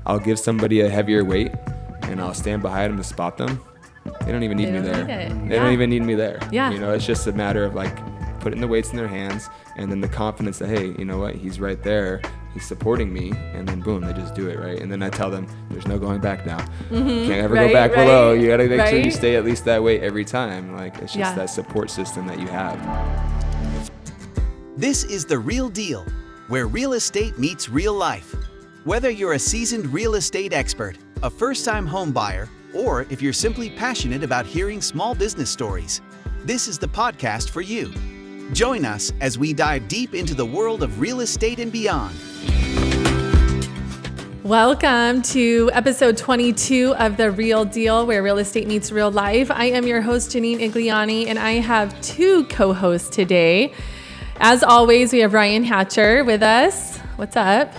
I'll give somebody a heavier weight and I'll stand behind them to spot them. They don't even need me there. They don't even need me there. Yeah. You know, it's just a matter of like putting the weights in their hands and then the confidence that, hey, you know what, he's right there. He's supporting me, and then boom, they just do it, right? And then I tell them, there's no going back now. Can't ever go back below. You gotta make sure you stay at least that weight every time. Like, it's just that support system that you have. This is The Real Deal, where real estate meets real life. Whether you're a seasoned real estate expert, a first-time home buyer, or if you're simply passionate about hearing small business stories, this is the podcast for you. Join us as we dive deep into the world of real estate and beyond. Welcome to episode 22 of The Real Deal, where real estate meets real life. I am your host, Janine Igliani, and I have two co-hosts today. As always, we have Ryan Hatcher with us. What's up?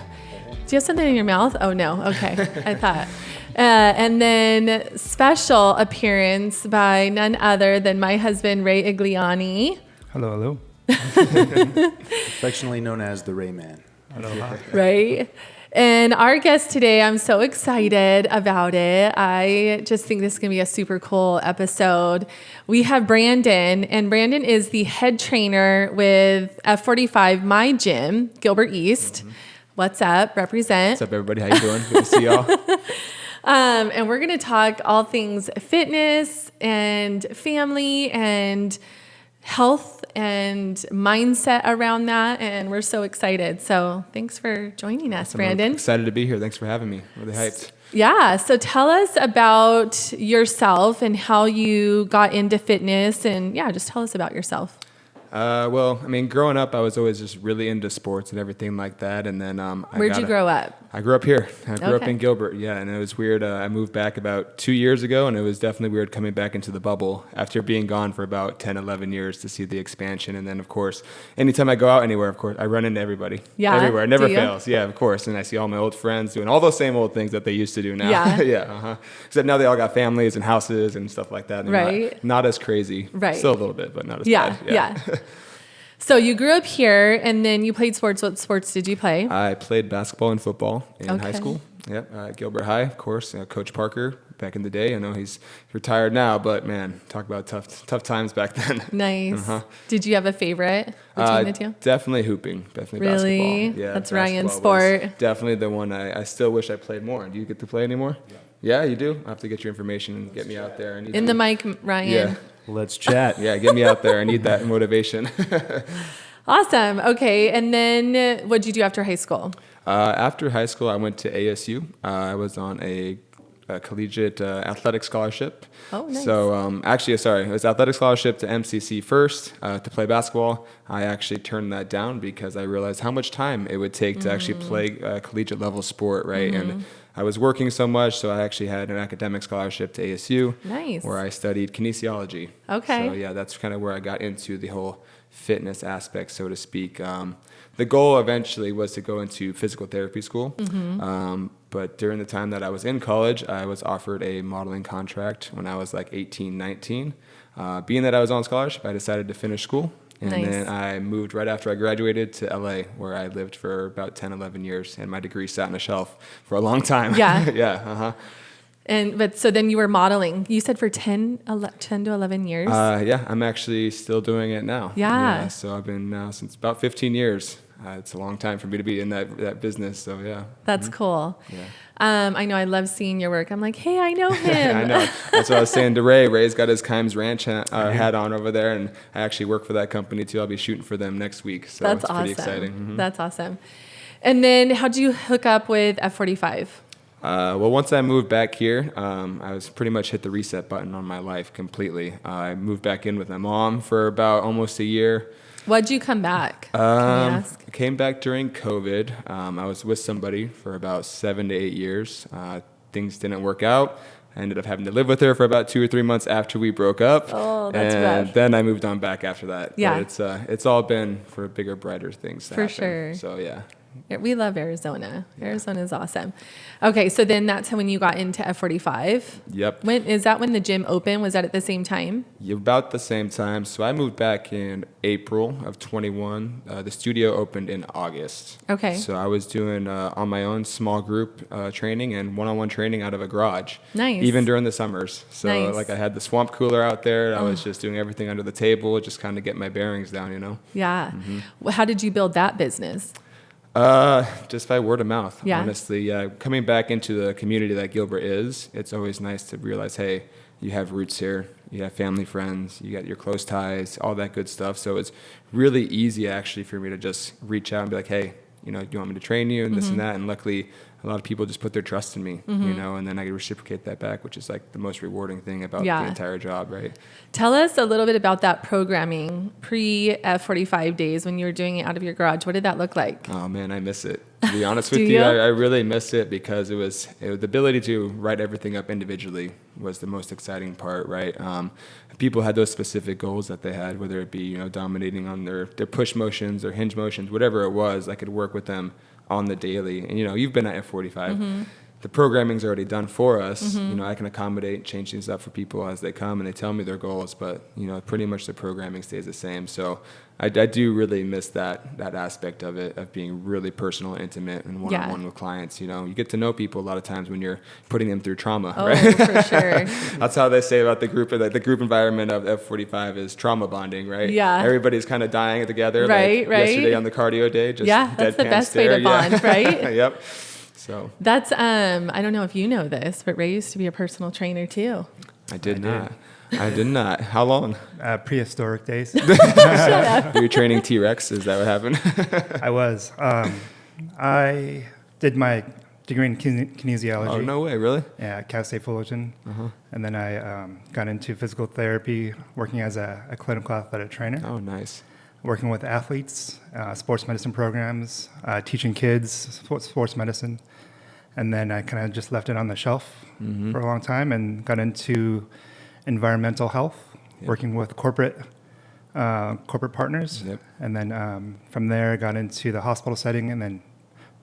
Do you have something in your mouth? Oh, no. Okay. I thought. And then special appearance by none other than my husband, Ray Igliani. Hello, hello. Affectionately known as the Ray Man. Hello. Right. And our guest today, I'm so excited about it. I just think this is going to be a super cool episode. We have Brandyn, and Brandyn is the head trainer with F45 Gym, Gilbert East. Mm-hmm. What's up? Represent. What's up, everybody? How you doing? Good to see y'all. And we're going to talk all things fitness and family and health and mindset around that, and we're so excited. So thanks for joining us, Brandyn. I'm excited to be here. Thanks for having me. Really hyped. Yeah, so tell us about yourself and how you got into fitness, and just tell us about yourself. Well, I mean, growing up, I was always just really into sports and everything like that. And then Where'd you grow up? I grew up here. I grew up in Gilbert, and it was weird. I moved back about 2 years ago, and it was definitely weird coming back into the bubble after being gone for about 10, 11 years to see the expansion. And then, of course, anytime I go out anywhere, of course, I run into everybody. Yeah. Everywhere. It never fails. Yeah, of course. And I see all my old friends doing all those same old things that they used to do now. Yeah. Except now they all got families and houses and stuff like that. Right. Not as crazy. Right. Still a little bit, but not as bad. Yeah. So you grew up here, and then you played sports. What sports did you play? I played basketball and football in high school. Yep, Gilbert High, of course. Coach Parker back in the day. I know he's retired now, but man, talk about tough times back then. Nice. Did you have a favorite between the two? Definitely hooping. Definitely really? Basketball. Yeah, that's Ryan's sport. Definitely the one I still wish I played more. Do you get to play anymore? Yeah, you do? I have to get your information and get me out there. In the mic, Ryan. Yeah. Let's chat. Yeah, get me out there. I need that motivation. Awesome. Okay. And then what did you do after high school? After high school, I went to ASU. I was on a collegiate athletic scholarship. Oh, nice. So it was athletic scholarship to MCC first to play basketball. I actually turned that down because I realized how much time it would take to actually play a collegiate level sport, right? Mm-hmm. And I was working so much, so I actually had an academic scholarship to ASU. Nice. Where I studied kinesiology. Okay. So that's kind of where I got into the whole fitness aspect, so to speak. The goal eventually was to go into physical therapy school. Mm-hmm. But during the time that I was in college, I was offered a modeling contract when I was like 18, 19. Being that I was on scholarship, I decided to finish school. And then I moved right after I graduated to LA, where I lived for about 10, 11 years. And my degree sat on a shelf for a long time. Yeah. But so then you were modeling, you said for 10 to 11 years? I'm actually still doing it now. Yeah. So I've been now since about 15 years. It's a long time for me to be in that business. So yeah. That's cool. Yeah. I know I love seeing your work. I'm like, hey, I know him. I know. That's what I was saying to Ray. Ray's got his Kimes Ranch hat on over there, and I actually work for that company too. I'll be shooting for them next week. So that's pretty exciting. Mm-hmm. That's awesome. And then how did you hook up with F45? Well, once I moved back here, I was pretty much hit the reset button on my life completely. I moved back in with my mom for about almost a year. Why'd you come back? Can I ask? I came back during COVID. I was with somebody for about 7 to 8 years. Things didn't work out. I ended up having to live with her for about 2 or 3 months after we broke up. Oh, that's and rough. Then I moved on back after that. Yeah. But it's all been for bigger, brighter things to happen. For sure. So yeah. We love Arizona. Arizona is awesome. Okay, so then that's when you got into F45. Yep. When the gym opened? Was that at the same time? About the same time. So I moved back in April of 21. The studio opened in August. Okay. So I was doing on my own small group training and one-on-one training out of a garage. Nice. Even during the summers. So Nice. like I had the swamp cooler out there. I was just doing everything under the table, just kind of get my bearings down, you know? Yeah. Well, how did you build that business? Just by word of mouth, Yeah. honestly. Coming back into the community that Gilbert is, it's always nice to realize, hey, you have roots here, you have family, friends, you got your close ties, all that good stuff. So it's really easy actually for me to just reach out and be like, hey, you know, do you want me to train you and this and that? And luckily, a lot of people just put their trust in me, you know, and then I reciprocate that back, which is like the most rewarding thing about the entire job, right? Tell us a little bit about that programming pre-F45 days when you were doing it out of your garage. What did that look like? Oh man, I miss it. To be honest with Do you, you? I really miss it because it was the ability to write everything up individually was the most exciting part, right? People had those specific goals that they had, whether it be, you know, dominating on their push motions, their hinge motions, whatever it was. I could work with them on the daily. And, you know, you've been at F45. The programming's already done for us. You know, I can accommodate, change things up for people as they come and they tell me their goals, but, you know, pretty much the programming stays the same. So I do really miss that aspect of it, of being really personal and intimate and one-on-one with clients. You know, you get to know people a lot of times when you're putting them through trauma, Oh, right? for sure. That's how they say about the group, like the group environment of F45 is trauma bonding, right? Yeah. Everybody's kind of dying together. Right, like right. Yesterday on the cardio day, just That's the deadpan best way stare. to bond, right? Yep. So That's, I don't know if you know this, but Ray used to be a personal trainer too. I did not. How long? Prehistoric days. Were you training T-Rex? Is that what happened? I was. I did my degree in kinesiology. Oh, no way, really? Yeah, at Cal State Fullerton. And then I got into physical therapy, working as a clinical athletic trainer. Oh, nice. Working with athletes, sports medicine programs, teaching kids sports medicine. And then I kind of just left it on the shelf for a long time and got into environmental health, working with corporate partners. And then from there, I got into the hospital setting and then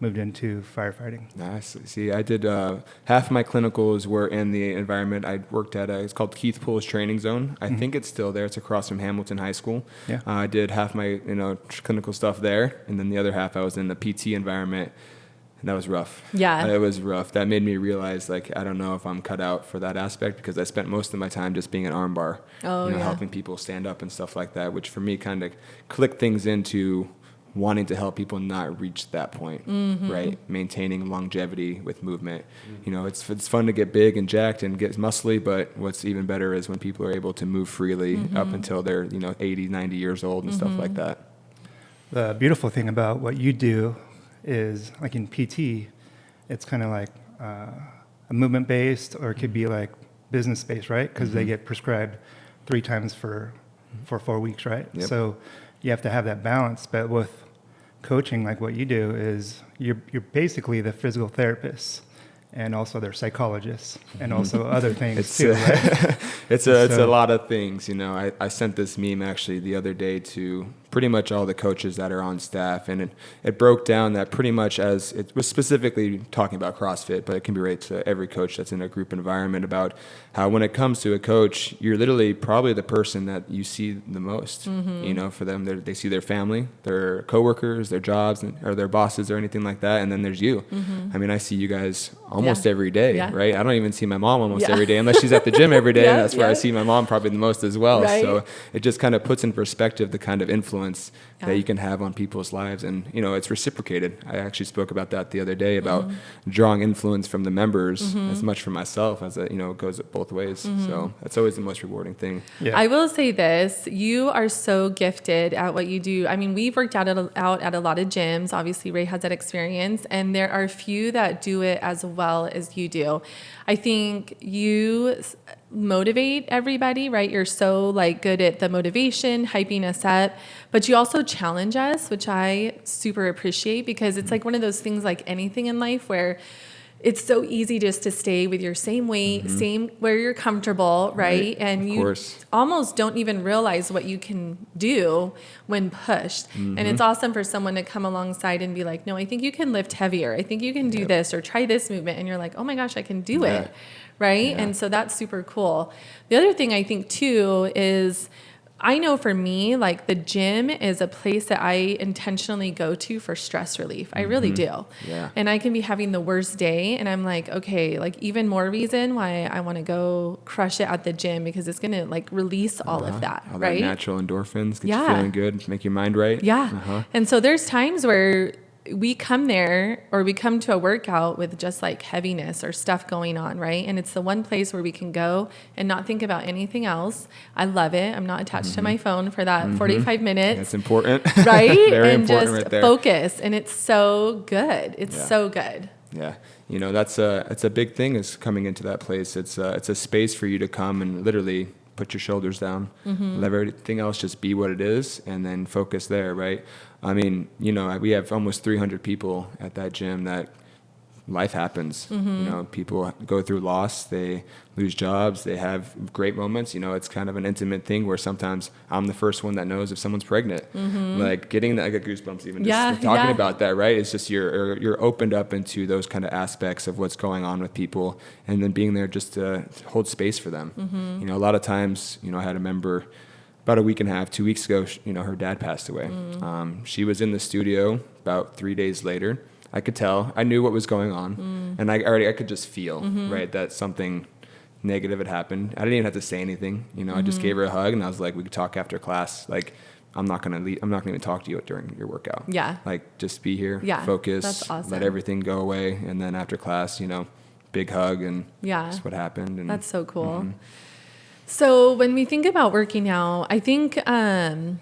moved into firefighting. Nice. See, I did half my clinicals were in the environment. I worked at it's called Keith Poole's Training Zone. I think it's still there. It's across from Hamilton High School. Yeah. I did half my clinical stuff there, and then the other half I was in the PT environment. And that was rough. Yeah. It was rough. That made me realize, like, I don't know if I'm cut out for that aspect because I spent most of my time just being an armbar, helping people stand up and stuff like that, which for me kind of clicked things into wanting to help people not reach that point, right? Maintaining longevity with movement. You know, it's fun to get big and jacked and get muscly, but what's even better is when people are able to move freely up until they're, 80, 90 years old and stuff like that. The beautiful thing about what you do is, like in PT, it's kind of like a movement-based, or it could be like business-based, right? Because they get prescribed 3 times for 4 weeks, right? Yep. So you have to have that balance. But with coaching, like what you do, is you're basically the physical therapist and also their psychologists and also other things too, right? It's a lot of things. I sent this meme actually the other day to pretty much all the coaches that are on staff, and it broke down that pretty much, as it was specifically talking about CrossFit, but it can be related to every coach that's in a group environment, about how when it comes to a coach, you're literally probably the person that you see the most. For them, they see their family, their coworkers, their jobs, or their bosses or anything like that, and then there's you. I mean, I see you guys almost every day, right? I don't even see my mom almost every day unless she's at the gym every day. And that's where I see my mom probably the most as well. Right. So it just kind of puts in perspective the kind of influence that you can have on people's lives, and it's reciprocated. I actually spoke about that the other day, about drawing influence from the members as much for myself as it goes both ways. So that's always the most rewarding thing. I will say this: you are so gifted at what you do. I mean, we've worked out at a lot of gyms. Obviously, Ray has that experience, and there are few that do it as well as you do. I think you motivate everybody, right? You're so good at the motivation, hyping us up, but you also challenge us, which I super appreciate, because it's like one of those things, like anything in life, where it's so easy just to stay with your same weight, same where you're comfortable, right? And you almost don't even realize what you can do when pushed. And it's awesome for someone to come alongside and be like, no, I think you can lift heavier. I think you can do this or try this movement. And you're like, oh my gosh, I can do it, right? And so that's super cool. The other thing I think too is, I know for me, like the gym is a place that I intentionally go to for stress relief. I really do. Yeah. And I can be having the worst day and I'm like, okay, like even more reason why I want to go crush it at the gym, because it's going to like release all of that, all right? That natural endorphins, get you feeling good, make your mind right. Yeah. And so there's times where we come there or we come to a workout with just like heaviness or stuff going on, right? And it's the one place where we can go and not think about anything else. I love it. I'm not attached to my phone for that 45 minutes. That's important. Right? Very and important just right there. focus. And it's so good. It's so good. Yeah. You know, it's a big thing is coming into that place. It's a space for you to come and literally put your shoulders down, let everything else just be what it is, and then focus there, right? I mean, you know, we have almost 300 people at that gym that life happens. You know, people go through loss, they lose jobs, they have great moments. You know, it's kind of an intimate thing where sometimes I'm the first one that knows if someone's pregnant. Like getting that, I get goosebumps even just talking about that, right? It's just you're opened up into those kind of aspects of what's going on with people, and then being there just to hold space for them. You know, a lot of times, you know, I had a member about a week and a half, 2 weeks ago, you know, her dad passed away. She was in the studio about 3 days later. I could tell, I knew what was going on, and I could just feel, right, that something negative had happened. I didn't even have to say anything, you know. I just gave her a hug, and I was like, we could talk after class. Like, I'm not gonna even talk to you during your workout. Yeah. Like, just be here, focus, that's awesome. Let everything go away, and then after class, you know, big hug, and just what happened. And that's so cool. So when we think about working out, I think a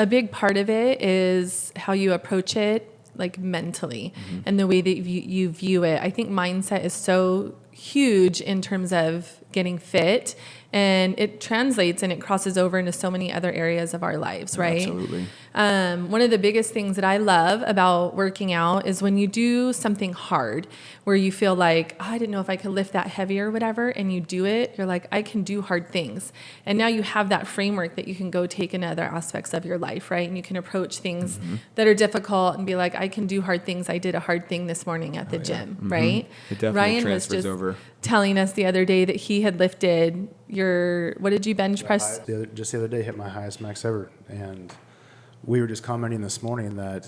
big part of it is how you approach it, like mentally, and the way that you view it. I think mindset is so huge in terms of getting fit, and it translates and it crosses over into so many other areas of our lives, right? Absolutely. One of the biggest things that I love about working out is when you do something hard where you feel like, oh, I didn't know if I could lift that heavy or whatever, and you do it, you're like, I can do hard things. And now you have that framework that you can go take in other aspects of your life, right? And you can approach things that are difficult and be like, I can do hard things. I did a hard thing this morning at the gym, right? It definitely Ryan transfers was just over. Telling us the other day that he had lifted what did you bench press? Just the other day hit my highest max ever, and we were just commenting this morning that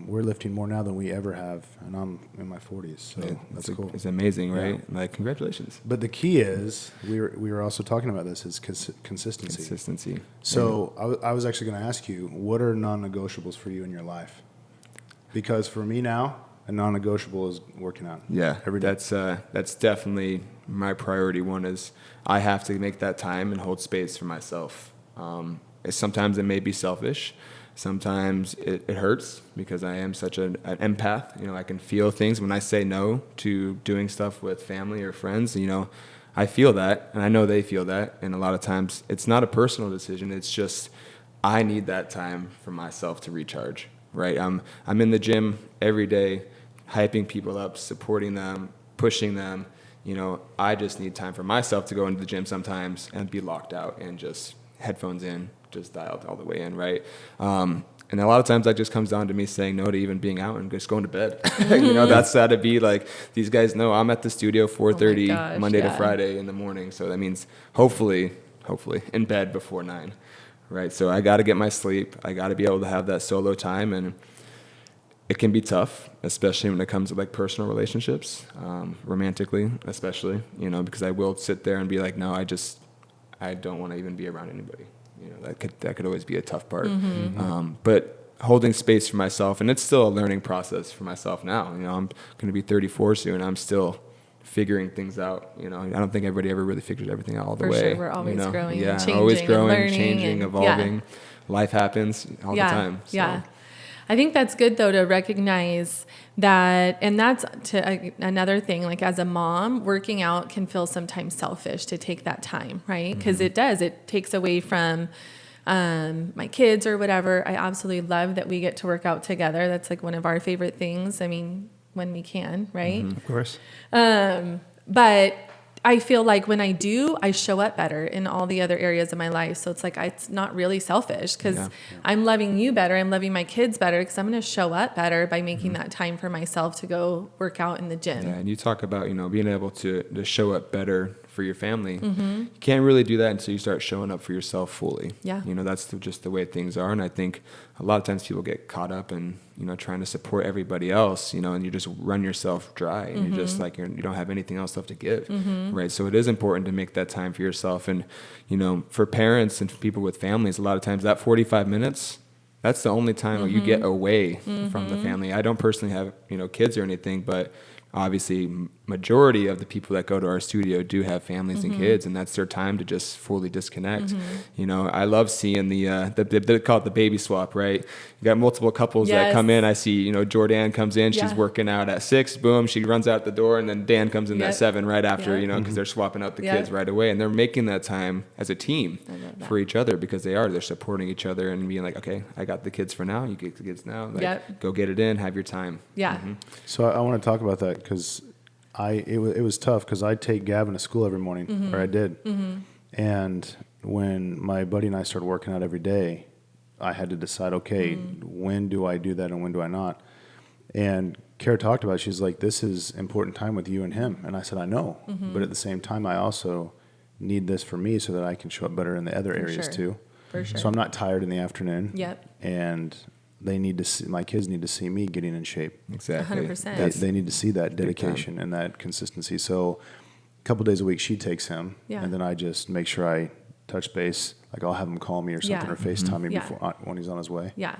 we're lifting more now than we ever have, and I'm in my 40s, so that's cool. It's amazing, right? Yeah. Like, congratulations. But the key is, we were also talking about this, is consistency. So I was actually going to ask you, what are non-negotiables for you in your life? Because for me now, a non-negotiable is working out. Yeah, every day. That's definitely my priority one. Is I have to make that time and hold space for myself. Sometimes it may be selfish. Sometimes it hurts because I am such an empath. You know, I can feel things when I say no to doing stuff with family or friends. You know, I feel that, and I know they feel that. And a lot of times it's not a personal decision. It's just I need that time for myself to recharge. Right? I'm in the gym every day, hyping people up, supporting them, pushing them. You know, I just need time for myself to go into the gym sometimes and be locked out and just headphones in, just dialed all the way in, right? And a lot of times that just comes down to me saying no to even being out and just going to bed. You know, that's how to be like, these guys know I'm at the studio 4:30 Monday to Friday in the morning. So that means hopefully in bed before 9. Right, so I got to get my sleep. I got to be able to have that solo time, and it can be tough, especially when it comes to like personal relationships, romantically, especially. You know, because I will sit there and be like, no, I don't want to even be around anybody. You know, that could always be a tough part. But holding space for myself, and it's still a learning process for myself now. You know, I'm going to be 34 soon. I'm still figuring things out. You know, I don't think everybody ever really figures everything out all the way. For sure, we're always growing, and changing, always growing, and learning, changing, evolving. Life happens all the time. So. Yeah, I think that's good though to recognize that, and that's another thing. Like as a mom, working out can feel sometimes selfish to take that time, right? Because it takes away from my kids or whatever. I absolutely love that we get to work out together. That's like one of our favorite things. I mean, when we can, right? Of course. But I feel like when I do, I show up better in all the other areas of my life. So it's like, it's not really selfish because I'm loving you better. I'm loving my kids better because I'm going to show up better by making that time for myself to go work out in the gym. Yeah, and you talk about, being able to show up better for your family. You can't really do that until you start showing up for yourself fully. Yeah. That's just the way things are. And I think a lot of times people get caught up in, trying to support everybody else, and you just run yourself dry and you're just like, you don't have anything else left to give. Right. So it is important to make that time for yourself. And, for parents and for people with families, a lot of times that 45 minutes, that's the only time where you get away from the family. I don't personally have, kids or anything, but obviously majority of the people that go to our studio do have families and kids, and that's their time to just fully disconnect. I love seeing they call it the baby swap, right? You got multiple couples that come in. I see, Jordan comes in, she's working out at 6, boom, she runs out the door, and then Dan comes in at 7 right after, because they're swapping out the kids right away, and they're making that time as a team for each other because they're supporting each other and being like, okay, I got the kids for now, you get the kids now, like go get it in, have your time. So I want to talk about that because it was tough because I take Gavin to school every morning, or I did. And when my buddy and I started working out every day, I had to decide, okay, when do I do that and when do I not? And Kara talked about it. She's like, this is important time with you and him. And I said, I know. But at the same time, I also need this for me so that I can show up better in the other areas too. For sure. So I'm not tired in the afternoon. Yep. And they need to see, my kids need to see me getting in shape. Exactly. 100%. They need to see that dedication and that consistency. So a couple days a week, she takes him, and then I just make sure I touch base. Like I'll have him call me or something or FaceTime me before when he's on his way. Yeah.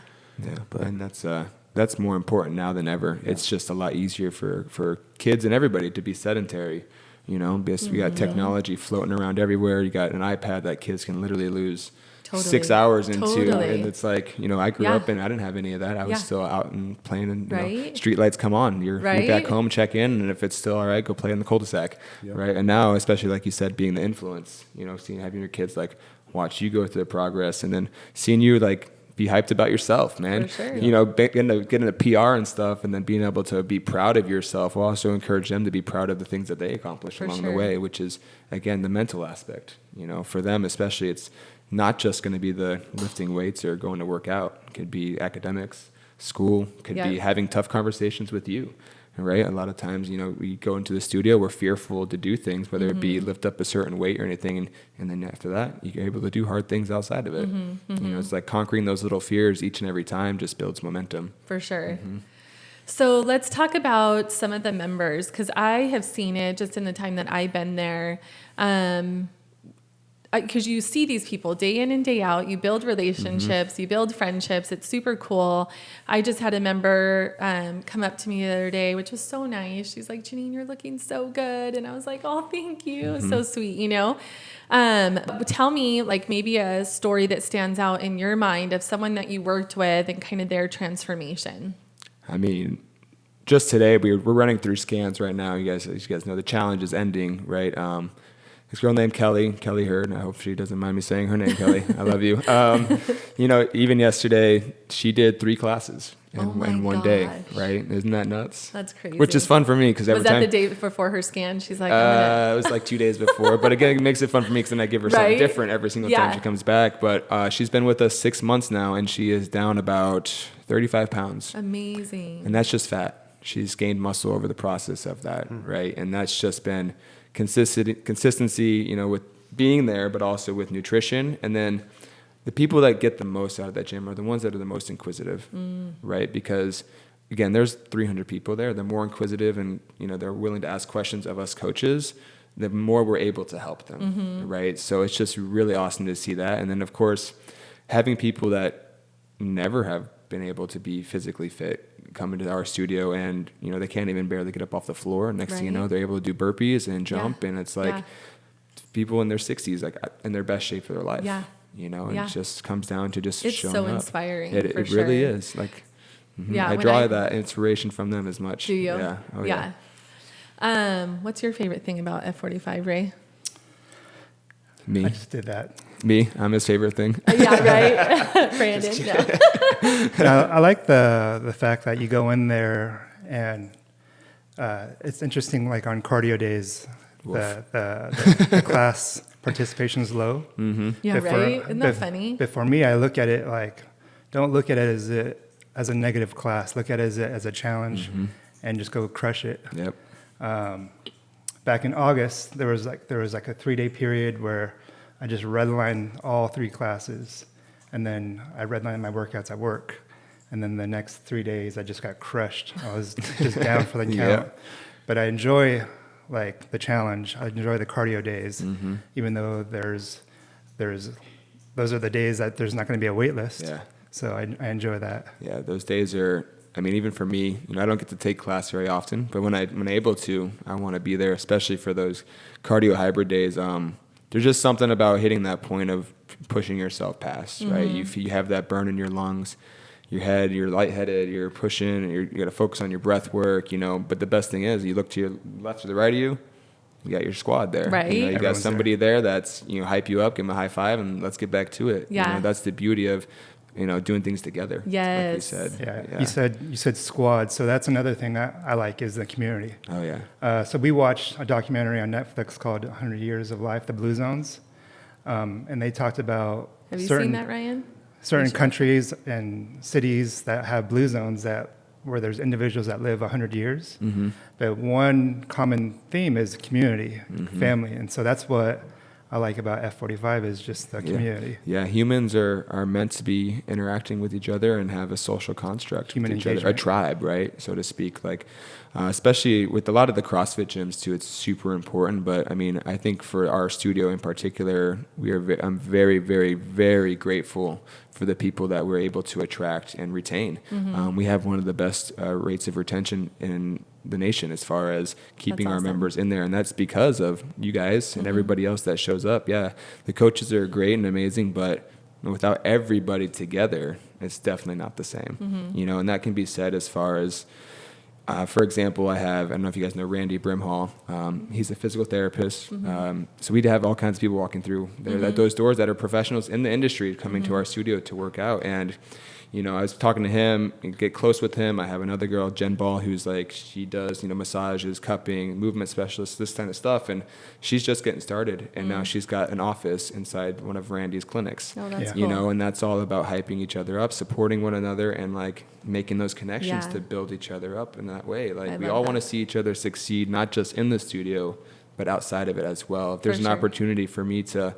But, and that's more important now than ever. It's just a lot easier for kids and everybody to be sedentary. Because we got technology floating around everywhere. You got an iPad that kids can literally lose 6 hours into, and it's like, I grew up and I didn't have any of that. I was still out and playing, and street lights come on. You're back home, check in, and if it's still all right, go play in the cul-de-sac, right? And now, especially like you said, being the influence, having your kids like watch you go through the progress, and then seeing you like be hyped about yourself, man. For sure. Getting a PR and stuff, and then being able to be proud of yourself will also encourage them to be proud of the things that they accomplish along the way, which is again the mental aspect. For them especially, it's not just going to be the lifting weights or going to work out. It could be academics, school, could be having tough conversations with you, right? A lot of times, we go into the studio, we're fearful to do things, whether it be lift up a certain weight or anything. And then after that, you're able to do hard things outside of it. It's like conquering those little fears each and every time just builds momentum. For sure. So let's talk about some of the members, because I have seen it just in the time that I've been there. Because you see these people day in and day out, you build relationships, you build friendships. It's super cool. I just had a member come up to me the other day, which was so nice. She's like, Janine, you're looking so good. And I was like, oh, thank you. So sweet, Tell me like maybe a story that stands out in your mind of someone that you worked with and kind of their transformation. I mean, just today, we're running through scans right now. You guys know the challenge is ending, right? This girl named Kelly Hurd, and I hope she doesn't mind me saying her name, Kelly. I love you. Even yesterday, she did 3 classes in one day, right? Isn't that nuts? That's crazy. Which is fun for me because every time. Was that the day before her scan? She's like, it was like 2 days before. But again, it makes it fun for me because then I give her something different every single time she comes back. But she's been with us 6 months now, and she is down about 35 pounds. Amazing. And that's just fat. She's gained muscle over the process of that, right? And that's just been consistency, with being there, but also with nutrition. And then the people that get the most out of that gym are the ones that are the most inquisitive, right? Because again, there's 300 people there. The more inquisitive and, they're willing to ask questions of us coaches, the more we're able to help them, right? So it's just really awesome to see that. And then of course, having people that never have been able to be physically fit come into our studio and, they can't even barely get up off the floor. Next thing you know, they're able to do burpees and jump. And it's like people in their 60s, like in their best shape of their life, and it just comes down to just showing up. It's so inspiring. It really is. Like, I draw that inspiration from them as much. Do you? Yeah. Oh, yeah. What's your favorite thing about F45, Ray? Me. I just did that. Me, I'm his favorite thing. Yeah, right. Brandon. I like the fact that you go in there and It's interesting, like on cardio days, the class participation is low. Mm-hmm. Yeah, right? Isn't that funny? But for me, I look at it like, don't look at it as a negative class. Look at it as a challenge, and just go crush it. Yep. Back in August, there was like a 3-day period where I just redlined all 3 classes, and then I redlined my workouts at work. And then the next 3 days, I just got crushed. I was just down for the count. Yeah. But I enjoy like the challenge. I enjoy the cardio days, even though those are the days that there's not going to be a wait list. Yeah. So I enjoy that. Yeah, those days are. I mean, even for me, I don't get to take class very often, but when I'm able to, I want to be there, especially for those cardio hybrid days. There's just something about hitting that point of pushing yourself past, right? You have that burn in your lungs. Your head, you're lightheaded, you're pushing, you got to focus on your breath work, But the best thing is, you look to your left or the right of you, you got your squad there. Right. You got somebody there that's, hype you up, give them a high five, and let's get back to it. Yeah. That's the beauty of, doing things together. Yes. Like you said. Yeah. You said squad. So that's another thing I like is the community. Oh, yeah. So we watched a documentary on Netflix called 100 Years of Life, the Blue Zones. And they talked about Have you seen that, Ryan? Certain countries and cities that have blue zones where there's individuals that live 100 years. But one common theme is community, family. And so that's what I like about F45 is just the community. Yeah, humans are meant to be interacting with each other and have a social construct Human with each other, a engagement. tribe, right, so to speak. Like, especially with a lot of the CrossFit gyms too, it's super important. But I mean, I think for our studio in particular, I'm very, very, very grateful for the people that we're able to attract and retain. We have one of the best rates of retention in the nation as far as keeping our members in there, and that's because of you guys and everybody else that shows up. Yeah, the coaches are great and amazing, but without everybody together, it's definitely not the same. And that can be said as far as for example, I don't know if you guys know Randy Brimhall. He's a physical therapist. So we'd have all kinds of people walking through there, those doors that are professionals in the industry coming to our studio to work out. And, I was talking to him, get close with him. I have another girl, Jen Ball, who's like, she does, massages, cupping, movement specialists, this kind of stuff. And she's just getting started. And now she's got an office inside one of Randy's clinics. Oh, that's cool. And that's all about hyping each other up, supporting one another, and like making those connections to build each other up in that way. Like we all want to see each other succeed, not just in the studio, but outside of it as well. If there's an opportunity for me to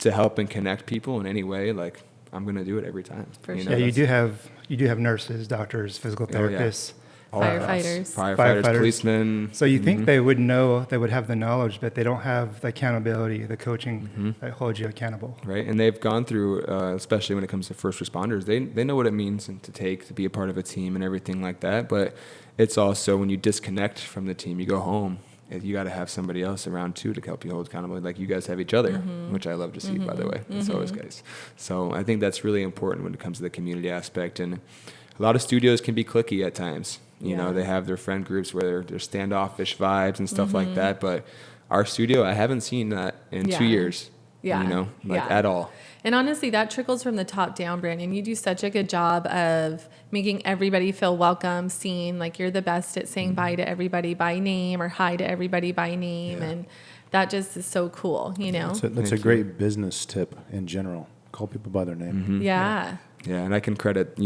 help and connect people in any way, like I'm going to do it every time. Yeah, you do have nurses, doctors, physical therapists, firefighters, policemen. So you think they would know, they would have the knowledge, but they don't have the accountability, the coaching that holds you accountable. Right, and they've gone through, especially when it comes to first responders, they know what it means to be a part of a team and everything like that. But it's also when you disconnect from the team, you go home, you got to have somebody else around too to help you hold accountable. Like you guys have each other, which I love to see, by the way. It's always guys. So I think that's really important when it comes to the community aspect. And a lot of studios can be cliquey at times. You know, they have their friend groups where they're standoffish vibes and stuff like that. But our studio, I haven't seen that in 2 years. At all. And honestly, that trickles from the top down, Brandon. You do such a good job of making everybody feel welcome, seen, like you're the best at saying bye to everybody by name or hi to everybody by name. And that just is so cool, That's a great business tip in general. Call people by their name. Yeah, and I can credit,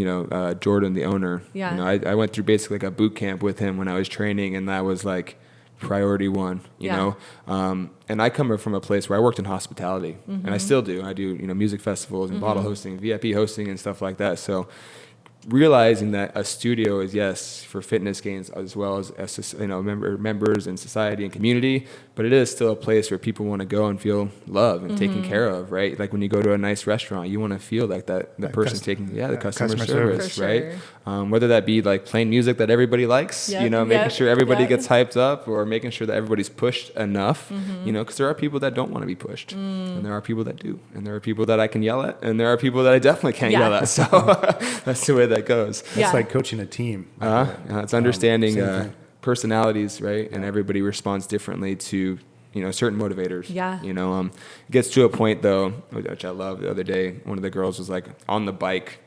Jordan, the owner. Yeah. I went through basically like a boot camp with him when I was training, and that was like priority one, you know. And I come from a place where I worked in hospitality, and I still do. I do, music festivals and bottle hosting, VIP hosting, and stuff like that. So realizing that a studio is, yes, for fitness gains as well as members and society and community, but it is still a place where people want to go and feel loved and taken care of, right? Like when you go to a nice restaurant, you want to feel like the person's taking the customer service, right? Whether that be like playing music that everybody likes, making sure everybody gets hyped up, or making sure that everybody's pushed enough, because there are people that don't want to be pushed, and there are people that do, and there are people that I can yell at, and there are people that I definitely can't yell at. So that's the way that goes. It's like coaching a team. It's understanding personalities, right? And everybody responds differently to certain motivators. It gets to a point though, which I love. The other day, one of the girls was like on the bike,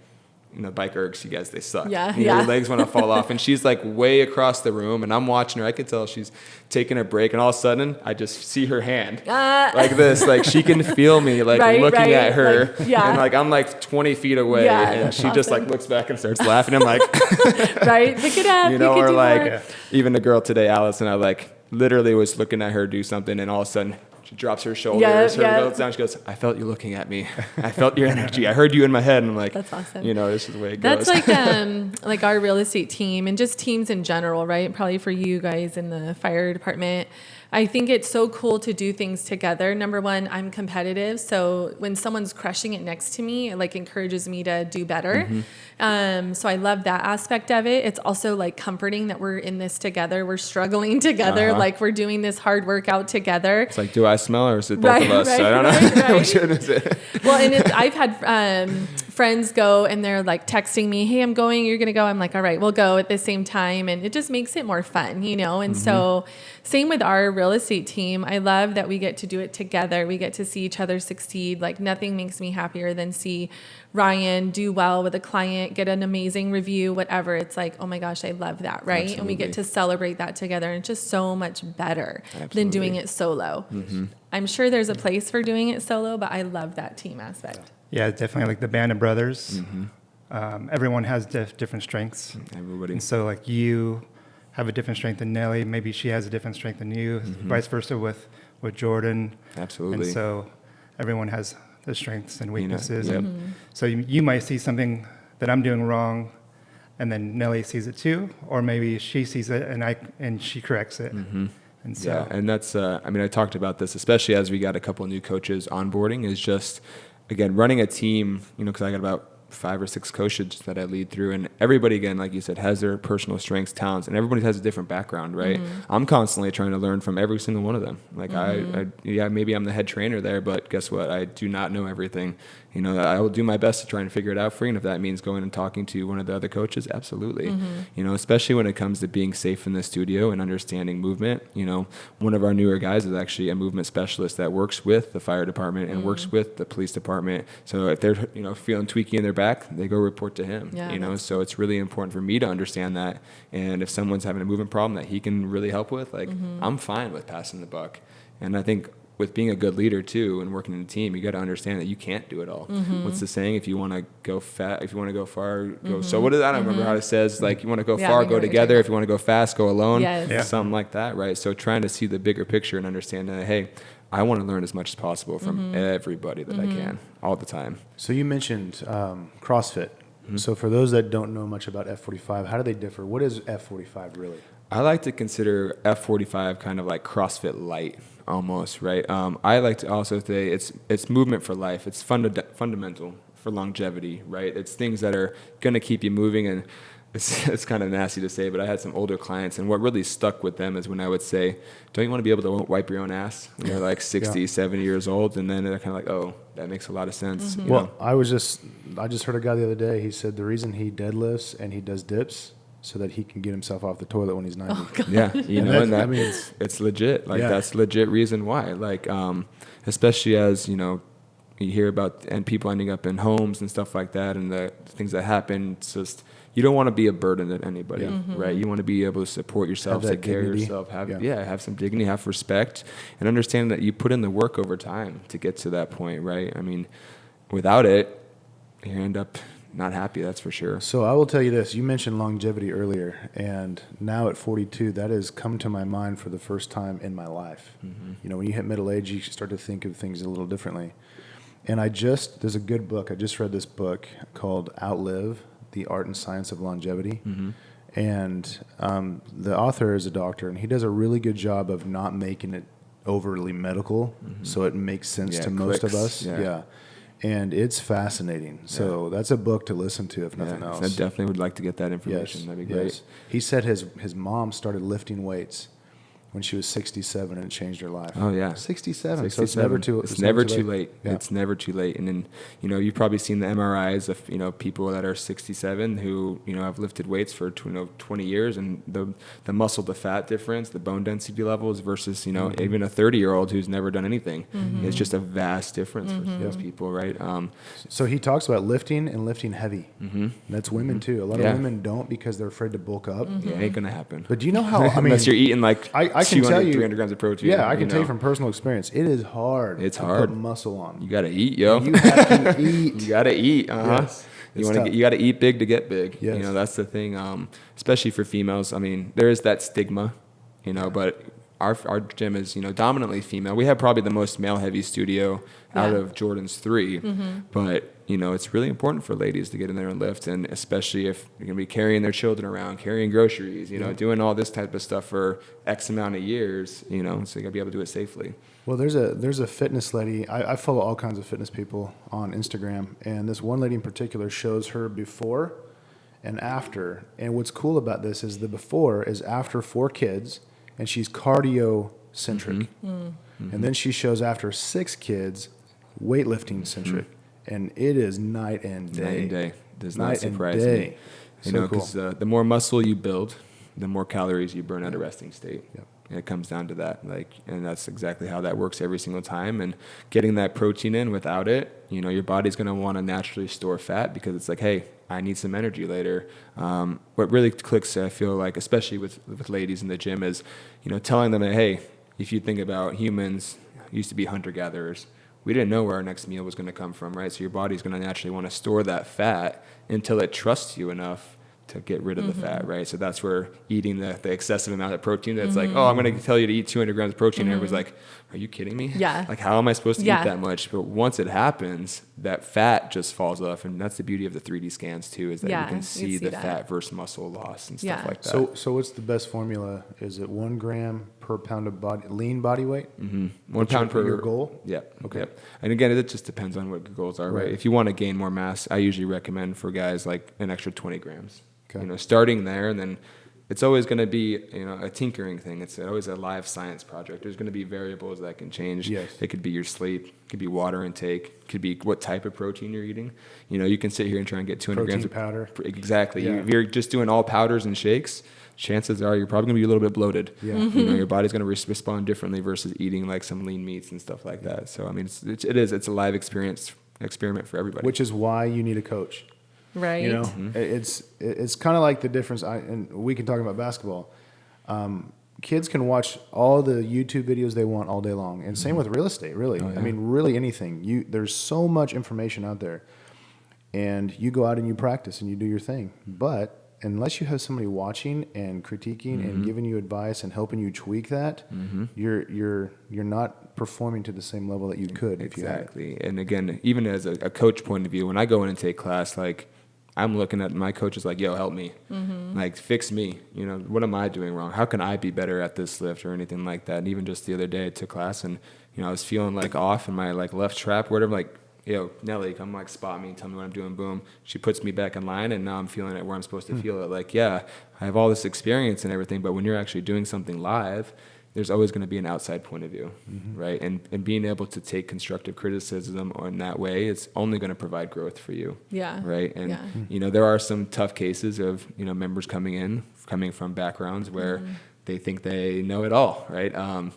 bike ergs, you guys, they suck. Yeah, Your legs want to fall off. And she's like way across the room, and I'm watching her. I could tell she's taking a break, and all of a sudden, I just see her hand like this. Like she can feel me like looking at her, and like I'm like 20 feet away, and she just like looks back and starts laughing. I'm like, right, pick it up. Or like even the girl today, Allison, I like literally was looking at her do something, and all of a sudden, she drops her shoulders, her belt's down. She goes, I felt you looking at me. I felt your energy. I heard you in my head. And I'm like, that's awesome. This is the way it goes. That's like our real estate team and just teams in general, right? Probably for you guys in the fire department. I think it's so cool to do things together. Number one, I'm competitive. So when someone's crushing it next to me, it like encourages me to do better. So I love that aspect of it. It's also like comforting that we're in this together. We're struggling together. Like we're doing this hard workout together. It's like, do I smell or is it both of us? I don't know. Which one is it? Well, and I've had friends go and they're like texting me, hey, I'm going, you're going to go. I'm like, all right, we'll go at the same time. And it just makes it more fun, And so same with our real estate team. I love that we get to do it together. We get to see each other succeed. Like nothing makes me happier than see Ryan do well with a client, get an amazing review, whatever. It's like, oh my gosh, I love that, right? Absolutely. And we get to celebrate that together. And it's just so much better than doing it solo. I'm sure there's a place for doing it solo, but I love that team aspect. Yeah, definitely like the band of brothers. Everyone has different strengths. Everybody. And so like you have a different strength than Nelly. Maybe she has a different strength than you. Vice versa with Jordan. Absolutely. And so everyone has their strengths and weaknesses. So you might see something that I'm doing wrong, and then Nelly sees it too, or maybe she sees it and she corrects it. And so and that's I talked about this, especially as we got a couple of new coaches onboarding, is just again running a team. Because I got about 5 or 6 coaches that I lead through, and everybody, again, like you said, has their personal strengths, talents, and everybody has a different background, right? I'm constantly trying to learn from every single one of them. Like I maybe I'm the head trainer there, but guess what? I do not know everything. I will do my best to try and figure it out for you. And if that means going and talking to one of the other coaches, absolutely. Especially when it comes to being safe in the studio and understanding movement. One of our newer guys is actually a movement specialist that works with the fire department and works with the police department. So if they're, feeling tweaky in their back, they go report to him, so it's really important for me to understand that. And if someone's having a movement problem that he can really help with, I'm fine with passing the buck. And I think with being a good leader too and working in a team, you got to understand that you can't do it all. What's the saying? If you want to go if you want to go far, go. So what is that? I don't remember how it says. Like you want to go far, go together. If you want to go fast, go alone. Something like that, right? So trying to see the bigger picture and understand that, hey, I want to learn as much as possible from everybody that I can all the time. So you mentioned CrossFit. So for those that don't know much about F45, how do they differ? What is F45 really? I like to consider F45 kind of like CrossFit light almost, right? I like to also say it's movement for life. It's fundamental for longevity, right? It's things that are going to keep you moving. And it's kind of nasty to say, but I had some older clients, and what really stuck with them is when I would say, don't you want to be able to wipe your own ass when you're like 60, 70 years old? And then they're kind of like, oh, that makes a lot of sense. You know? I just heard a guy the other day. He said the reason he deadlifts and he does dips so that he can get himself off the toilet when he's 90. Oh, God. Yeah, and it's legit. Like that's legit reason why. Like, especially as you hear about and people ending up in homes and stuff like that, and the things that happen. It's just you don't want to be a burden to anybody, right? You want to be able to support yourself, take care of yourself, have some dignity, have respect, and understand that you put in the work over time to get to that point, right? I mean, without it, you end up not happy, that's for sure. So I will tell you this. You mentioned longevity earlier, and now at 42, that has come to my mind for the first time in my life. When you hit middle age, you start to think of things a little differently. And there's a good book. I just read this book called Outlive, The Art and Science of Longevity. And the author is a doctor, and he does a really good job of not making it overly medical, so it makes sense to most of us. And it's fascinating. So that's a book to listen to, if nothing else. I definitely would like to get that information. That'd be great. He said his mom started lifting weights when she was 67 and it changed her life. Oh yeah, 67. So it's never too. It's never too late. Yeah. It's never too late. And then you've probably seen the MRIs of people that are 67 who have lifted weights for 20 years, and the muscle to fat difference, the bone density levels versus even a 30-year-old who's never done anything. It's just a vast difference for those people, right? So he talks about lifting and lifting heavy. That's women too. A lot of women don't because they're afraid to bulk up. Yeah, ain't gonna happen. But do you know how? I mean, unless you're eating like I can tell you 300 grams of protein. Yeah, I can tell you from personal experience, it is hard. It's to hard. Put muscle on. You gotta eat, yo. You have to eat. You gotta eat. Yes. You gotta eat big to get big. Yes. That's the thing. Especially for females. I mean, there is that stigma, but our gym is dominantly female. We have probably the most male heavy studio out of Jordan's 3, but it's really important for ladies to get in there and lift, and especially if you're gonna be carrying their children around, carrying groceries, doing all this type of stuff for X amount of years, so you gotta be able to do it safely. Well, there's a fitness lady. I follow all kinds of fitness people on Instagram, and this one lady in particular shows her before and after. And what's cool about this is the before is after 4 kids, and she's cardio centric, and then she shows after 6 kids, weightlifting centric. And it is night and day. Night and day. Does not surprise me. Because the more muscle you build, the more calories you burn at a resting state. Yep. And it comes down to that. And that's exactly how that works every single time. And getting that protein in without it, your body's going to want to naturally store fat because it's like, hey, I need some energy later. What really clicks, I feel like, especially with ladies in the gym, is, telling them that, hey, if you think about humans, used to be hunter-gatherers. We didn't know where our next meal was going to come from, right? So your body's going to naturally want to store that fat until it trusts you enough to get rid of the fat, right? So that's where eating the excessive amount of protein, that's like, oh, I'm going to tell you to eat 200 grams of protein. And everybody's like, are you kidding me? Yeah. Like, how am I supposed to eat that much? But once it happens, that fat just falls off. And that's the beauty of the 3D scans too, is that you can see the fat versus muscle loss and stuff like that. So what's the best formula? Is it 1 gram per pound of lean body weight? 1 pound per your goal? Yeah. Okay. Yep. And again, it just depends on what your goals are, right? If you want to gain more mass, I usually recommend for guys like an extra 20 grams. Okay. Starting there, and then it's always going to be a tinkering thing. It's always a live science project. There's going to be variables that can change. Yes. It could be your sleep, it could be water intake, it could be what type of protein you're eating. You can sit here and try and get 200 grams of powder. Exactly. Yeah. If you're just doing all powders and shakes, chances are you're probably going to be a little bit bloated. Yeah. Your body's going to respond differently versus eating like some lean meats and stuff like that. So I mean, it's a live experiment for everybody. Which is why you need a coach. Right. It's kind of like the difference. And we can talk about basketball. Kids can watch all the YouTube videos they want all day long, and same with real estate. Really, I mean, really anything. There's so much information out there, and you go out and you practice and you do your thing. But unless you have somebody watching and critiquing and giving you advice and helping you tweak that, you're not performing to the same level that you could. Exactly. If you had it. And again, even as a coach point of view, when I go in and take class, like, I'm looking at my coaches like, yo, help me. Like, fix me. What am I doing wrong? How can I be better at this lift or anything like that? And even just the other day I took class and, I was feeling like off in my like left trap or whatever, like, yo, Nelly, come like spot me, tell me what I'm doing, boom. She puts me back in line, and now I'm feeling it where I'm supposed to feel it. Like, yeah, I have all this experience and everything, but when you're actually doing something live, there's always going to be an outside point of view, right? And being able to take constructive criticism in that way is only going to provide growth for you, right? And, there are some tough cases of, members coming from backgrounds where they think they know it all, right? And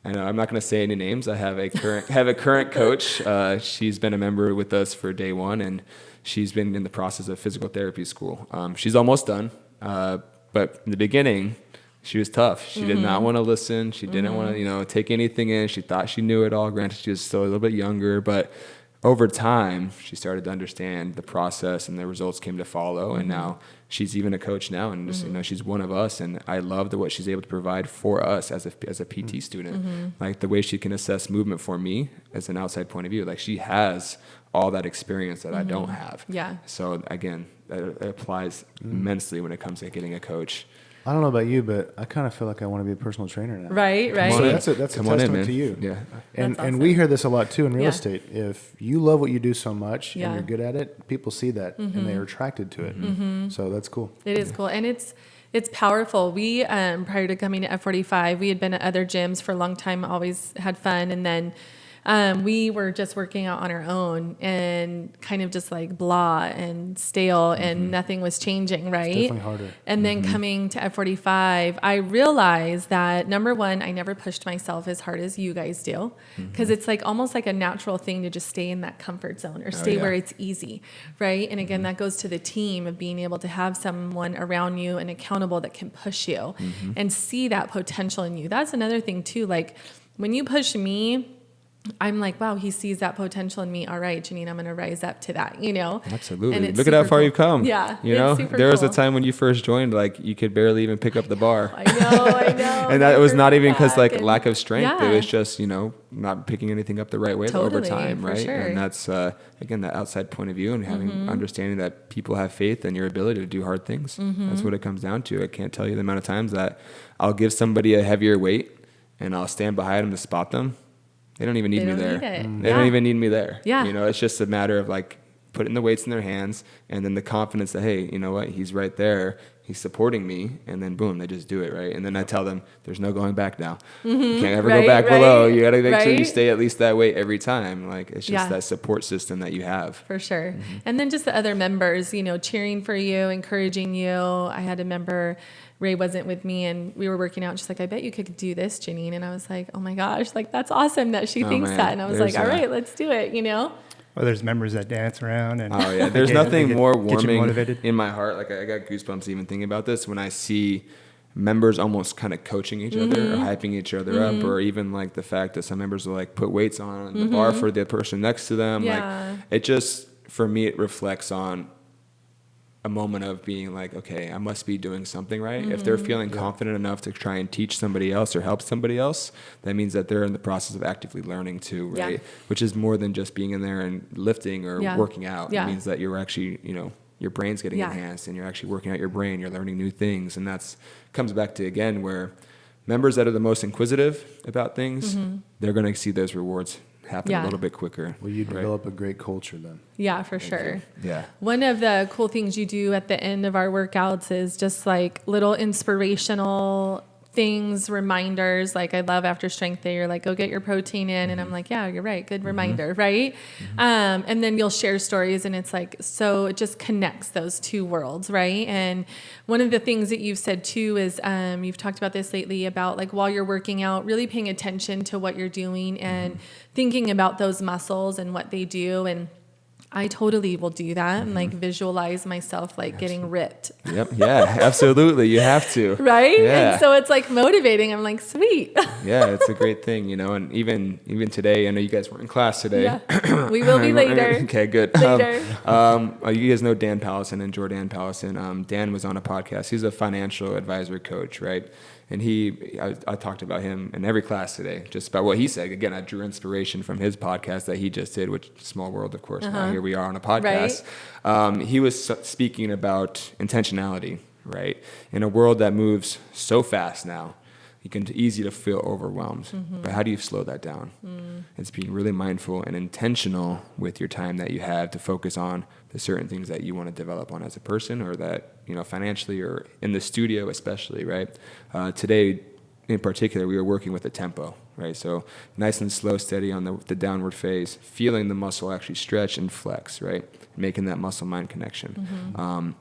I'm not going to say any names. I have a current coach. She's been a member with us for day one, and she's been in the process of physical therapy school. She's almost done, but in the beginning, she was tough. She did not want to listen. She didn't want to, take anything in. She thought she knew it all. Granted, she was still a little bit younger, but over time, she started to understand the process, and the results came to follow. And now she's even a coach now, and just, she's one of us. And I love what she's able to provide for us as a PT student. Like the way she can assess movement for me as an outside point of view. Like, she has all that experience that I don't have. Yeah. So again, that applies immensely when it comes to getting a coach. I don't know about you, but I kind of feel like I want to be a personal trainer now. Right. So that's a testament to you. Yeah. And we hear this a lot too in real estate. If you love what you do so much and you're good at it, people see that and they're attracted to it. So that's cool. It is cool. And it's It's powerful. We, prior to coming to F45, we had been at other gyms for a long time, always had fun. And then we were just working out on our own and kind of just like blah and stale and nothing was changing, right? It's definitely harder. And then coming to F45, I realized that number one, I never pushed myself as hard as you guys do, because it's like almost like a natural thing to just stay in that comfort zone or stay where it's easy, right? And again, that goes to the team of being able to have someone around you and accountable that can push you and see that potential in you. That's another thing too. Like when you push me, I'm like, wow, he sees that potential in me. All right, Janine, I'm going to rise up to that, you know? Absolutely. Look at how far you've come. Yeah. You know, there was a time when you first joined, like you could barely even pick up the bar. I know. And that was not even because like lack of strength. Yeah. It was just, you know, not picking anything up the right way over time, right? Sure. And that's, again, that outside point of view and having understanding that people have faith in your ability to do hard things. That's what it comes down to. I can't tell you the amount of times that I'll give somebody a heavier weight and I'll stand behind them to spot them. They don't even need me there. They don't even need me there. Yeah. You know, it's just a matter of like putting the weights in their hands and then the confidence that, hey, you know what, he's right there. He's supporting me. And then boom, they just do it, right? And then I tell them, there's no going back now. You can't ever go back below. You got to make sure you stay at least that weight every time. Like it's just that support system that you have. For sure. And then just the other members, you know, cheering for you, encouraging you. I had a member, Ray wasn't with me and we were working out. She's like, I bet you could do this, Janine. And I was like, oh my gosh, like that's awesome that she thinks that. And I was like, all right, let's do it, you know? Well, there's members that dance around. And there's nothing more warming in my heart. Like I got goosebumps even thinking about this when I see members almost kind of coaching each other or hyping each other up, or even like the fact that some members will like put weights on the bar for the person next to them. Like it just, for me, it reflects on a moment of being like, okay, I must be doing something right. If they're feeling confident enough to try and teach somebody else or help somebody else, that means that they're in the process of actively learning too, right? Which is more than just being in there and lifting or working out. It means that you're actually, you know, your brain's getting enhanced and you're actually working out your brain, you're learning new things. And that's comes back to, again, where members that are the most inquisitive about things, they're going to see those rewards happen a little bit quicker. Well, you develop a great culture then. Yeah, for sure. Yeah. One of the cool things you do at the end of our workouts is just like little inspirational things, reminders. Like I love after strength day, you're like, go get your protein in. And I'm like, yeah, you're right. Good reminder. Right. And then you'll share stories and it's like, so it just connects those two worlds. Right. And one of the things that you've said too is, you've talked about this lately about like while you're working out, really paying attention to what you're doing and thinking about those muscles and what they do. And I totally will do that and like visualize myself like getting ripped. Yep. Yeah, absolutely. You have to. Right? Yeah. And so it's like motivating. I'm like, sweet. Yeah, it's a great thing, you know, and even today, I know you guys weren't in class today. Yeah. We will be later. Okay, good. Later. You guys know Dan Pallison and Jordan Pallison. Dan was on a podcast. He's a financial advisor coach, right? And I talked about him in every class today, just about what he said. Again, I drew inspiration from his podcast that he just did, which small world, of course. Now here we are on a podcast. Right. He was speaking about intentionality, right? In a world that moves so fast now, it can be easy to feel overwhelmed. But how do you slow that down? It's being really mindful and intentional with your time that you have to focus on the certain things that you want to develop on as a person, or that, you know, financially or in the studio especially, right? Today, in particular, we were working with the tempo, right? So nice and slow, steady on the downward phase, feeling the muscle actually stretch and flex, right? Making that muscle-mind connection.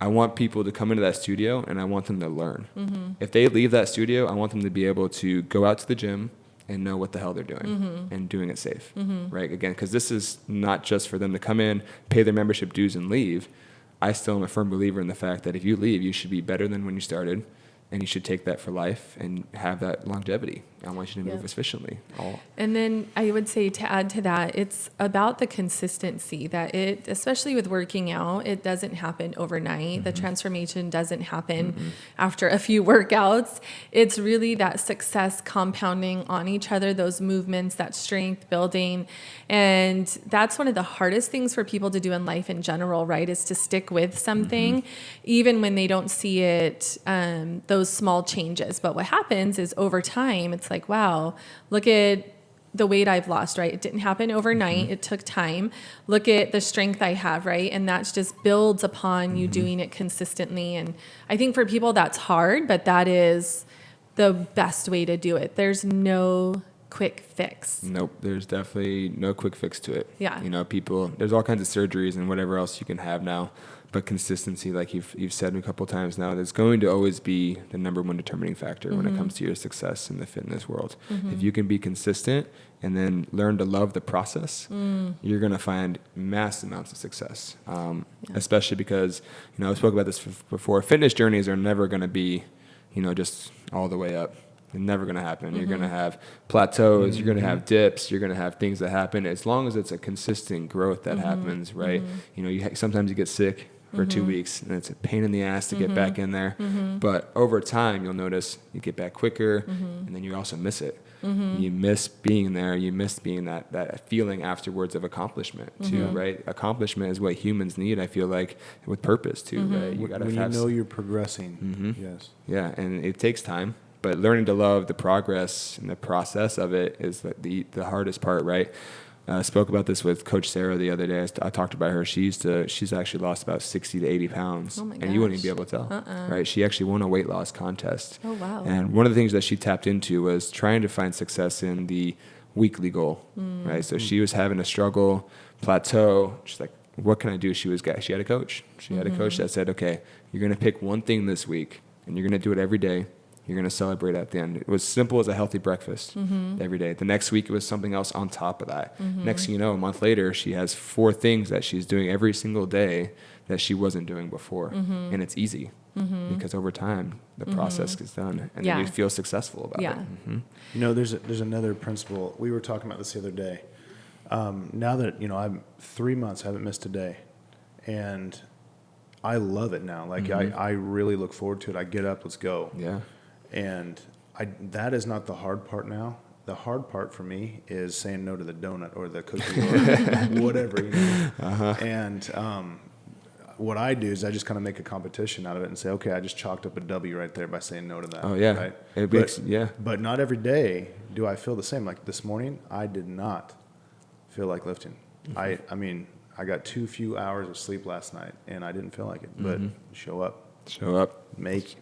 I want people to come into that studio and I want them to learn. If they leave that studio, I want them to be able to go out to the gym and know what the hell they're doing and doing it safe, right? Again, because this is not just for them to come in, pay their membership dues and leave. I still am a firm believer in the fact that if you leave, you should be better than when you started, and you should take that for life and have that longevity. I want you to move efficiently. And then I would say, to add to that, it's about the consistency that it, especially with working out, it doesn't happen overnight. The transformation doesn't happen after a few workouts. It's really that success compounding on each other, those movements, that strength building. And that's one of the hardest things for people to do in life in general, right? Is to stick with something, even when they don't see it, those small changes. But what happens is over time, it's like, wow, look at the weight I've lost, right? It didn't happen overnight. It took time. Look at the strength I have, right? And that just builds upon you doing it consistently. And I think for people that's hard, but that is the best way to do it. There's no quick fix. Nope. There's definitely no quick fix to it. Yeah. There's all kinds of surgeries and whatever else you can have now, but consistency, like you've said a couple times now, is going to always be the number one determining factor when it comes to your success in the fitness world. If you can be consistent and then learn to love the process, you're going to find mass amounts of success. Especially because, I spoke about this before. Fitness journeys are never going to be, just all the way up. It's never going to happen. You're going to have plateaus. You're going to have dips. You're going to have things that happen. As long as it's a consistent growth that happens, right? Sometimes you get sick for 2 weeks, and it's a pain in the ass to get back in there. But over time, you'll notice you get back quicker, and then you also miss it. You miss being there. You miss being that feeling afterwards of accomplishment too, right? Accomplishment is what humans need, I feel like, with purpose too, right? You gotta when you're progressing. Yes. Yeah, and it takes time. But learning to love the progress and the process of it is the hardest part, right? I spoke about this with Coach Sarah the other day. I talked about her. She's actually lost about 60 to 80 pounds. Oh my and you wouldn't even be able to tell, right? She actually won a weight loss contest. Oh, wow. And one of the things that she tapped into was trying to find success in the weekly goal, right? So she was having a struggle, plateau. She's like, what can I do? She had a coach. She had a coach that said, okay, you're going to pick one thing this week, and you're going to do it every day. You're going to celebrate at the end. It was simple as a healthy breakfast every day. The next week, it was something else on top of that. Next thing you know, a month later, she has 4 things that she's doing every single day that she wasn't doing before. And it's easy because over time, the process gets done, and then you feel successful about it. There's another principle. We were talking about this the other day. Now that, I'm 3 months, I haven't missed a day. And I love it now. Like, I really look forward to it. I get up, let's go. Yeah. And that is not the hard part now. The hard part for me is saying no to the donut or the cookie or whatever. And what I do is I just kind of make a competition out of it and say, okay, I just chalked up a W right there by saying no to that. Oh, yeah. Right? But not every day do I feel the same. Like this morning, I did not feel like lifting. I mean, I got too few hours of sleep last night, and I didn't feel like it. But show up. Make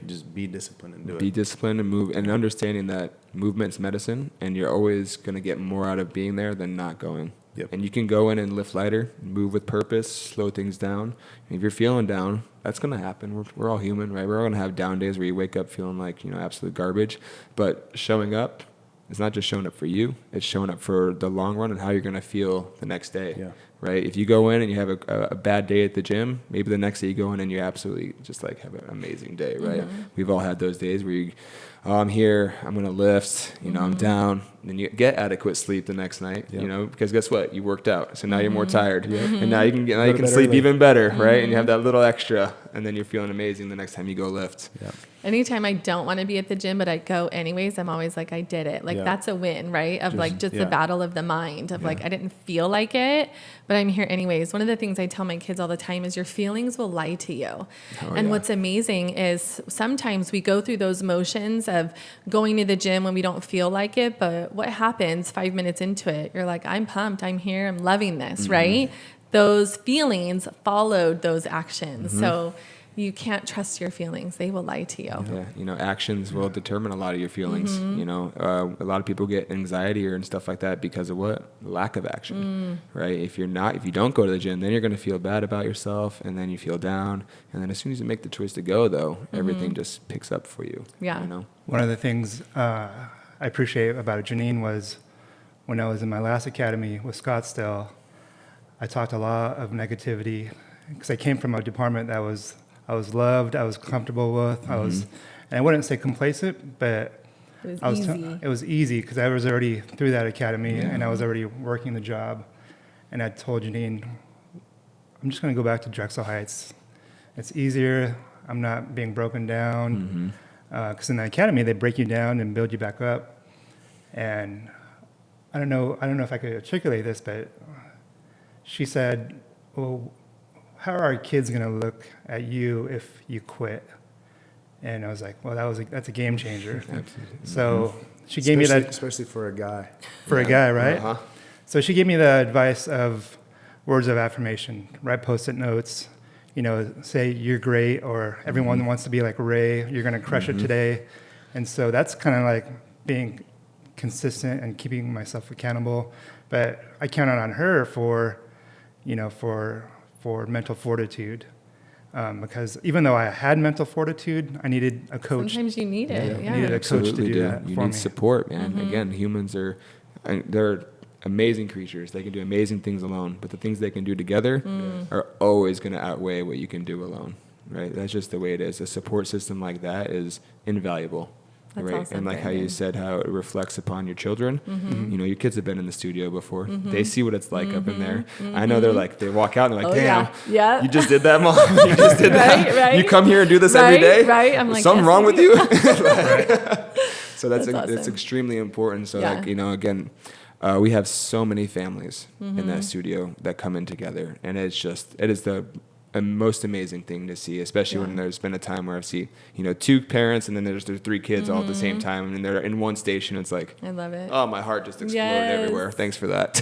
just be disciplined and do it. Be disciplined and move, and understanding that movement's medicine, and you're always going to get more out of being there than not going. Yep. And you can go in and lift lighter, move with purpose, slow things down. And if you're feeling down, that's going to happen. We're all human, right? We're all going to have down days where you wake up feeling like, absolute garbage. But showing up, it's not just showing up for you. It's showing up for the long run and how you're going to feel the next day. Yeah. Right? If you go in and you have a bad day at the gym, maybe the next day you go in and you absolutely just like have an amazing day, right? We've all had those days where I'm here, I'm going to lift, I'm down, and you get adequate sleep the next night, because guess what? You worked out. So now you're more tired. And now you can sleep even better, right? And you have that little extra, and then you're feeling amazing the next time you go lift. Yeah. Anytime I don't want to be at the gym, but I go anyways, I'm always like, I did it. Like, that's a win, right? Of just the battle of the mind of like, I didn't feel like it, but I'm here anyways. One of the things I tell my kids all the time is your feelings will lie to you. What's amazing is sometimes we go through those motions of going to the gym when we don't feel like it, but what happens 5 minutes into it? You're like, I'm pumped, I'm here, I'm loving this, right? Those feelings followed those actions. So you can't trust your feelings. They will lie to you. Yeah, actions will determine a lot of your feelings. A lot of people get anxiety and stuff like that because of what? Lack of action, right? If you don't go to the gym, then you're going to feel bad about yourself, and then you feel down. And then as soon as you make the choice to go, though, everything just picks up for you. Yeah. One of the things I appreciate about Janine was when I was in my last academy with Scottsdale, I talked a lot of negativity because I came from a department that I was loved, I was comfortable with, and I wouldn't say complacent, but it was easy because I was already through that academy and I was already working the job. And I told Janine, I'm just going to go back to Drexel Heights. It's easier. I'm not being broken down. Because in the academy, they break you down and build you back up. And I don't know if I could articulate this, but she said, well, how are our kids going to look at you if you quit? And I was like, well, that's a game changer. So she gave me that, especially for a guy. For a guy, right? Uh-huh. So she gave me the advice of words of affirmation, write Post-it notes, say you're great, or everyone wants to be like Ray, you're going to crush it today. And so that's kind of like being consistent and keeping myself accountable. But I counted on her for mental fortitude. Because even though I had mental fortitude, I needed a coach. Sometimes you need it. Yeah. I needed a coach to Absolutely do that You for need me. support, man. Again, humans they're amazing creatures. They can do amazing things alone, but the things they can do together are always going to outweigh what you can do alone, right? That's just the way it is. A support system like that is invaluable. That's right, awesome, and like how Brandyn. you said, how it reflects upon your children. Your kids have been in the studio before. They see what it's like up in there. I know they're like, they walk out and they're like, damn, yeah. you just did that, Mom. You just did that. Right. You come here and do this every day. Right. I'm like, something yes, wrong I with do. you. So That's it's awesome. extremely important. So Yeah. again, we have so many families in that studio that come in together, and it is the most amazing thing to see, especially when there's been a time where I've seen, 2 parents and then there's 3 kids all at the same time, and they're in one station. It's like, I love it. oh, my heart just exploded Yes. everywhere. Thanks for that.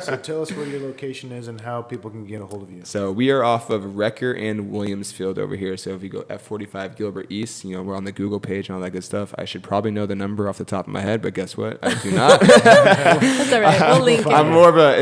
So tell us where your location is and how people can get a hold of you. So we are off of Wrecker and Williamsfield over here. So if you go F45 Gilbert East, we're on the Google page and all that good stuff. I should probably know the number off the top of my head, but guess what? I do not. That's all right. We'll link it. I'm more of I'm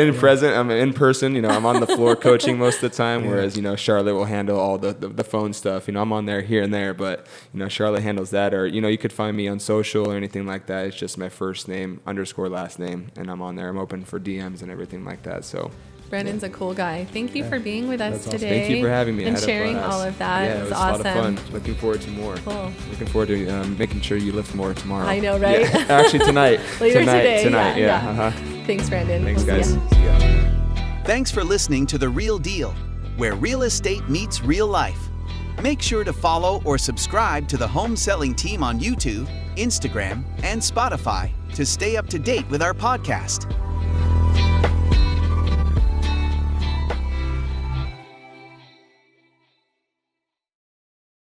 in person. I'm on the floor coaching most of the time, whereas, Charlotte will handle all the phone stuff. I'm on there here and there, but, Charlotte handles that. Or, you could find me on social or anything like that. It's just my first name _ last name, and I'm on there. I'm open for DMs and everything like that. So Brandon's a cool guy. Thank you for being with us That's awesome. today. thank you for having me. I And had a sharing blast. all of that. Yeah, It was a awesome. lot of fun. Looking forward to more. Cool. Looking forward to making sure you lift more tomorrow. I know, right? Yeah. Actually, tonight. Later today. Tonight, Yeah. Uh-huh. Thanks, Brandyn. Thanks, We'll guys. see ya. See ya. Thanks for listening to The Real Deal, where real estate meets real life. Make sure to follow or subscribe to the Home Selling Team on YouTube, Instagram, and Spotify to stay up to date with our podcast.